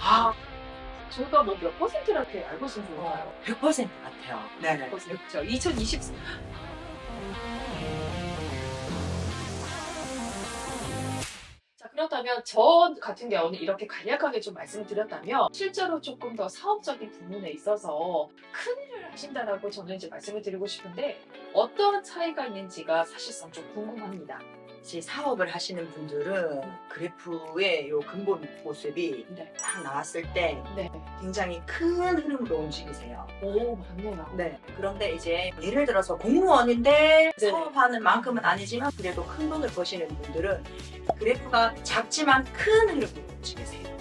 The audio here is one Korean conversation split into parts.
아, 저희가 뭐 몇 퍼센트라고 알고 있으면 좋을까요? 100% 같아요. 네네. 그렇죠. 2020. 자, 그렇다면 저 같은 경우는 이렇게 간략하게 좀 말씀을 드렸다면 실제로 조금 더 사업적인 부분에 있어서 큰일을 하신다라고 저는 이제 말씀을 드리고 싶은데 어떤 차이가 있는지가 사실상 좀 궁금합니다. 제 사업을 하시는 분들은 그래프의 요 근본 모습이 네. 딱 나왔을 때 네. 굉장히 큰 흐름으로 움직이세요. 오, 맞네요. 네. 그런데 이제 예를 들어서 공무원인데 네. 사업하는 만큼은 아니지만 그래도 큰 돈을 버시는 분들은 그래프가 작지만 큰 흐름으로 움직이세요.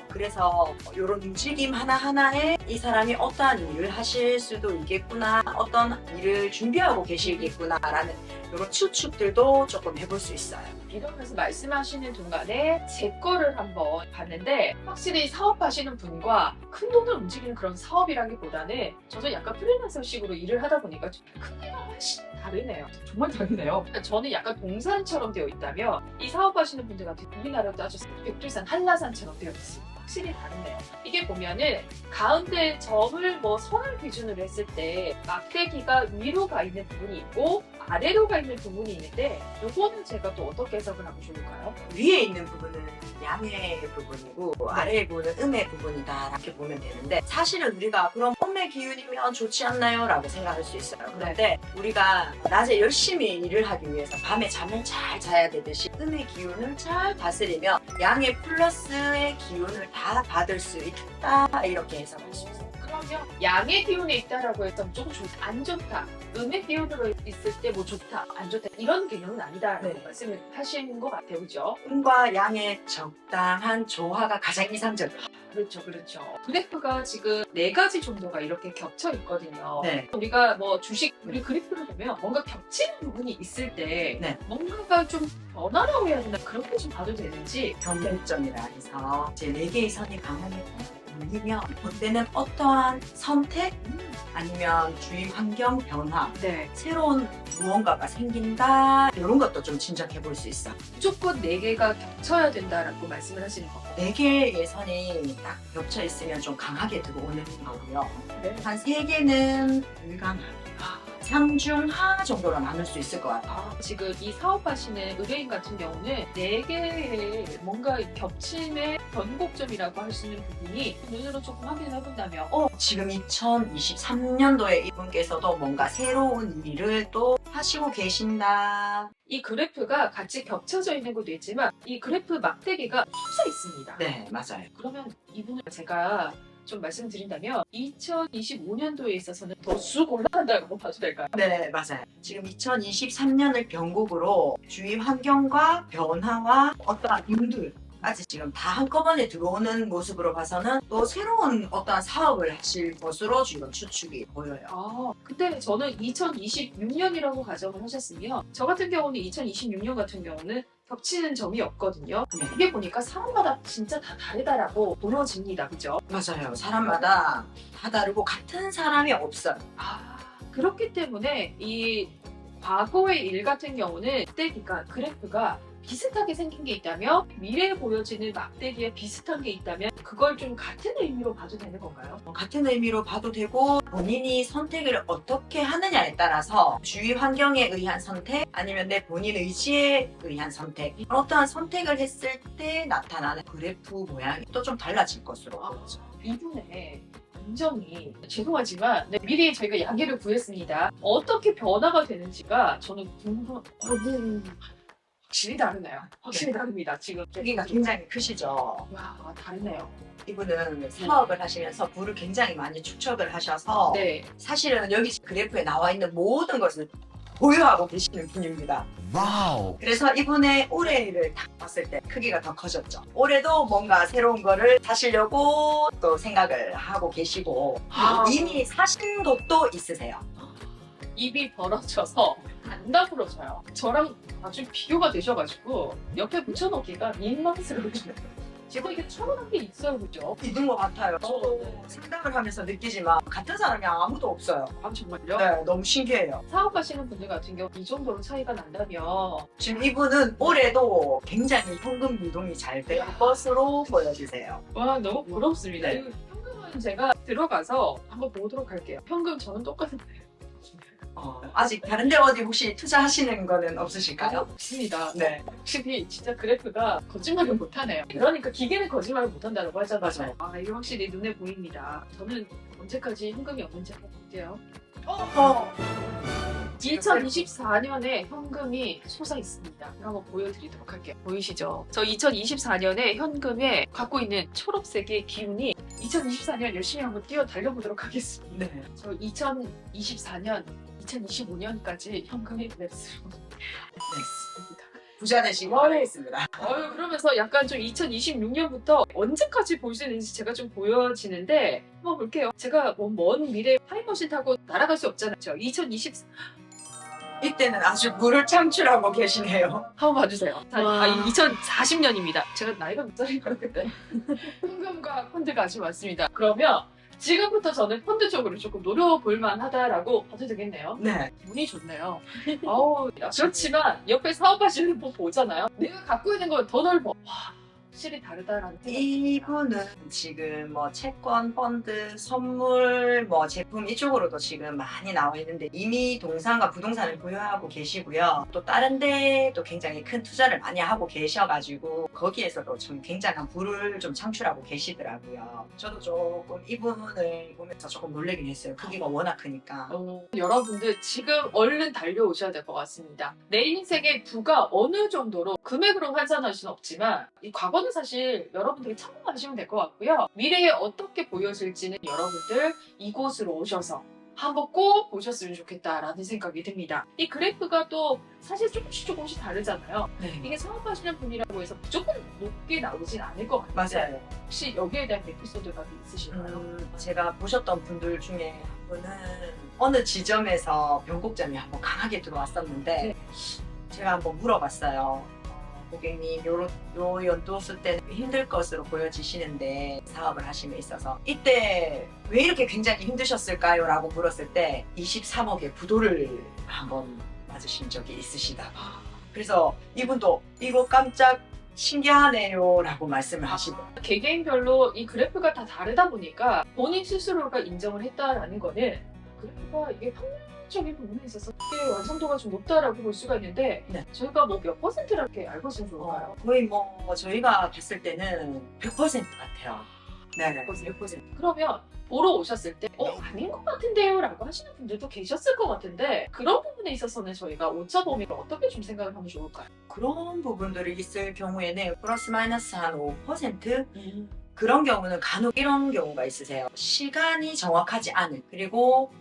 그래서 이런 움직임 하나하나에 이 사람이 어떠한 일을 하실 수도 있겠구나, 어떤 일을 준비하고 계시겠구나라는 이런 추측들도 조금 해볼 수 있어요. 이러면서 말씀하시는 동안에 제 거를 한번 봤는데 확실히 사업하시는 분과 큰 돈을 움직이는 그런 사업이라기보다는 저도 약간 프리랜서식으로 일을 하다 보니까 좀 크기가 훨씬 다르네요. 정말 다르네요. 저는 약간 동산처럼 되어 있다면 이 사업하시는 분들 같은 우리나라로 따져서 백두산, 한라산처럼 되어 있습니다. 확실히 다르네요. 이게 보면은 가운데 점을 뭐 선을 기준으로 했을 때 막대기가 위로 가 있는 부분이 있고 아래로 가 있는 부분이 있는데 요거는 제가 또 어떻게 해석을 하면 좋을까요? 위에 있는 부분은 양의 부분이고 아래에 부분은 음의 부분이다 이렇게 보면 되는데 사실은 우리가 그럼 음의 기운이면 좋지 않나요? 라고 생각할 수 있어요. 그런데 우리가 낮에 열심히 일을 하기 위해서 밤에 잠을 잘 자야 되듯이 음의 기운을 잘 다스리면 양의 플러스의 기운을 다 받을 수 있다 이렇게 해석할 수 있어요. 그러면 양의 기운에 있다라고 해서 조금 좋다, 안 좋다. 음의 기운으로 있을 때 뭐 좋다, 안 좋다 이런 개념은 아니다라고 네. 말씀을 하시는 것 같아요, 그죠? 음과 양의 적당한 조화가 가장 이상적. 그렇죠, 그렇죠. 그래프가 지금 4가지 정도가 이렇게 겹쳐 있거든요. 네. 우리가 뭐 주식 우리 그래프를 보면 뭔가 겹치는 부분이 있을 때 네. 뭔가가 좀 변화라고 해야 되나 그렇게 좀 봐도 되는지. 경계점이라 해서 제 4개의 선이 강하게 물리면 그때는 어떠한 선택 아니면 주위 환경 변화 네. 새로운 무언가가 생긴다 이런 것도 좀 짐작해 볼 수 있어. 무조건 4개가 겹쳐야 된다라고 말씀을 하시는 거예요. 4개의 선이 딱 겹쳐 있으면 좀 강하게 들어오는 거고요. 네. 한 3개는 불강하게 상중하 정도로 나눌 수 있을 것 같아요. 지금 이 사업하시는 의뢰인 같은 경우는 4개의 뭔가 겹침의 변곡점이라고 할 수 있는 부분이 눈으로 조금 확인을 해본다면 지금 2023년도에 이분께서도 뭔가 새로운 일을 또 하시고 계신다. 이 그래프가 같이 겹쳐져 있는 것도 있지만 이 그래프 막대기가 솟아 있습니다. 네, 맞아요. 그러면 이분을 제가 좀 말씀드린다면 2025년도에 있어서는 더 쑥 올라간다고 봐도 될까요? 네, 맞아요. 지금 2023년을 변곡으로 주위 환경과 변화와 어떠한 일들까지 지금 다 한꺼번에 들어오는 모습으로 봐서는 또 새로운 어떠한 사업을 하실 것으로 지금 추측이 보여요. 근데 저는 2026년이라고 가정을 하셨으면 저 같은 경우는 2026년 같은 경우는 겹치는 점이 없거든요. 네. 이게 보니까 사람마다 진짜 다 다르다라고 보여집니다. 그죠? 맞아요. 사람마다 다 다르고 같은 사람이 없어요. 그렇기 때문에 이 과거의 일 같은 경우는 막대기가 그래프가 비슷하게 생긴 게 있다면 미래에 보여지는 막대기에 비슷한 게 있다면 그걸 좀 같은 의미로 봐도 되는 건가요? 같은 의미로 봐도 되고 본인이 선택을 어떻게 하느냐에 따라서 주위 환경에 의한 선택 아니면 내 본인 의지에 의한 선택 어떠한 선택을 했을 때 나타나는 그래프 모양이 또 좀 달라질 것으로 보여요. 이분의 감정이 죄송하지만 미리 저희가 양해를 구했습니다. 어떻게 변화가 되는지가 저는 확실히 다르네요. 확실히 다릅니다. 지금 크기가 굉장히 크시죠. 와 다르네요. 이분은 사업을 하시면서 부를 굉장히 많이 축적을 하셔서 네. 사실은 여기 그래프에 나와 있는 모든 것을 보유하고 계시는 분입니다. 와우. 그래서 이분의 올해를 딱 봤을 때 크기가 더 커졌죠. 올해도 뭔가 새로운 거를 사시려고 또 생각을 하고 계시고 그리고 이미 사신 것도 있으세요. 입이 벌어져서 안 다물어져요. 저랑 아주 비교가 되셔가지고 옆에 붙여놓기가 민망스러워요. 제가 이게 차분한 게 있어요, 그죠? 있는 것 같아요. 저도 상담을 하면서 느끼지만 같은 사람이 아무도 없어요. 아, 정말요? 네, 너무 신기해요. 사업하시는 분들 같은 경우 이 정도로 차이가 난다면 지금 이분은 올해도 굉장히 현금 유동이 잘 될 것으로 보여주세요. 와, 너무 부럽습니다. 네. 이 현금은 제가 들어가서 한번 보도록 할게요. 현금 저는 똑같은데. 아직 다른데 어디 혹시 투자하시는 거는 없으실까요? 없습니다. 네. 확실히 진짜 그래프가 거짓말을 못하네요. 그러니까 기계는 거짓말을 못한다고 하잖아요. 맞아요. 아, 이게 확실히 눈에 보입니다. 저는 언제까지 현금이 없는지 한번 볼게요. 2024년에 현금이 솟아있습니다. 한번 보여드리도록 할게요. 보이시죠? 저 2024년에 현금에 갖고 있는 초록색의 기운이 2024년 열심히 한번 뛰어 달려보도록 하겠습니다. 네. 저 2024년, 2025년까지 현금이 랩스로 있습니다. 부자 되시기 와우. 바라겠습니다. 그러면서 약간 좀 2026년부터 언제까지 볼 수 있는지 제가 좀 보여지는데 한번 볼게요. 제가 먼 미래 타임머신 타고 날아갈 수 없잖아요. 2024 이때는 아주 물을 창출하고 계시네요. 한번 봐주세요. 와. 2040년입니다. 제가 나이가 몇 살인가 그때. 현금과 펀드가 아주 많습니다. 그러면 지금부터 저는 펀드 쪽으로 조금 노려볼 만하다라고 봐도 되겠네요. 네. 운이 좋네요. 그렇지만 옆에 사업하시는 분 보잖아요. 내가 갖고 있는 건 더 넓어. 와, 확실히 다르다라는 생각이 이분은 지금 뭐 채권, 펀드, 선물, 뭐 제품 이쪽으로도 지금 많이 나와 있는데 이미 동산과 부동산을 보유하고 계시고요. 또 다른 데도 굉장히 큰 투자를 많이 하고 계셔가지고 거기에서도 좀 굉장한 부를 좀 창출하고 계시더라고요. 저도 조금 이분을 보면서 조금 놀라긴 했어요. 크기가 워낙 크니까. 여러분들 지금 얼른 달려오셔야 될 것 같습니다. 내 인생의 부가 어느 정도로 금액으로 환산할 수는 없지만 이 과거는 사실 여러분들이 참고하시면 될 것 같고요. 미래에 어떻게 보여질지는 여러분들 이곳으로 오셔서 한번 꼭 보셨으면 좋겠다라는 생각이 듭니다. 이 그래프가 또 사실 조금씩 다르잖아요. 네. 이게 사업하시는 분이라고 해서 무조건 높게 나오진 않을 것 같아요. 맞아요. 혹시 여기에 대한 에피소드가 있으신가요? 제가 보셨던 분들 중에 한 분은 어느 지점에서 변곡점이 한번 강하게 들어왔었는데 네. 제가 한번 물어봤어요. 고객님 요 연도수 때는 힘들 것으로 보여지시는데 사업을 하심에 있어서 이때 왜 이렇게 굉장히 힘드셨을까요? 라고 물었을 때 23억의 부도를 한번 맞으신 적이 있으시다. 그래서 이분도 이거 깜짝 신기하네요 라고 말씀을 하시더라고요. 개개인별로 이 그래프가 다 다르다 보니까 본인 스스로가 인정을 했다라는 거는 그래프가 이게 확률적인 부분에 있어서 이게 완성도가 좀 높다라고 볼 수가 있는데 네. 저희가 뭐 몇 퍼센트라고 알고 있으면 좋을까요? 거의 뭐 저희가 봤을 때는 100% 같아요. 네네. 100%. 그러면 보러 오셨을 때 아닌 것 같은데요 라고 하시는 분들도 계셨을 것 같은데 그런 부분에 있어서는 저희가 오차 범위를 어떻게 좀 생각을 하면 좋을까요? 그런 부분들이 있을 경우에는 플러스 마이너스 한 5%? 그런 경우는 간혹 이런 경우가 있으세요. 시간이 정확하지 않은 그리고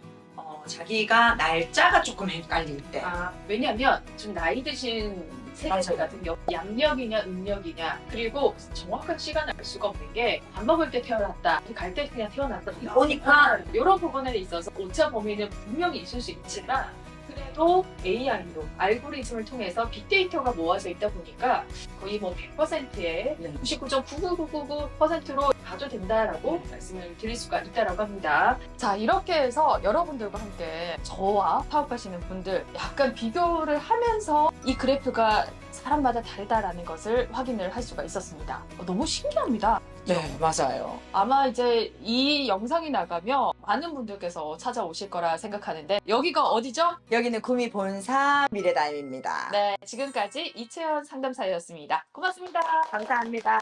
자기가 날짜가 조금 헷갈릴 때 왜냐면 좀 나이 드신 세대들 같은 경우 양력이냐 음력이냐 그리고 정확한 시간을 알 수가 없는 게 밥 먹을 때 태어났다 갈 때 그냥 태어났다 보니까 이런 부분에 있어서 오차 범위는 분명히 있을 수 있지만 그래도 AI로 알고리즘을 통해서 빅데이터가 모아져 있다 보니까 거의 뭐 100%에 99.99999%로 가도 된다라고 말씀을 드릴 수가 있다라고 합니다. 자, 이렇게 해서 여러분들과 함께 저와 사업하시는 분들 약간 비교를 하면서 이 그래프가 사람마다 다르다라는 것을 확인을 할 수가 있었습니다. 너무 신기합니다. 네, 맞아요. 아마 이제 이 영상이 나가면 많은 분들께서 찾아오실 거라 생각하는데 여기가 어디죠? 여기는 구미 본사 미래다임입니다. 네, 지금까지 이채연 상담사였습니다. 고맙습니다. 감사합니다.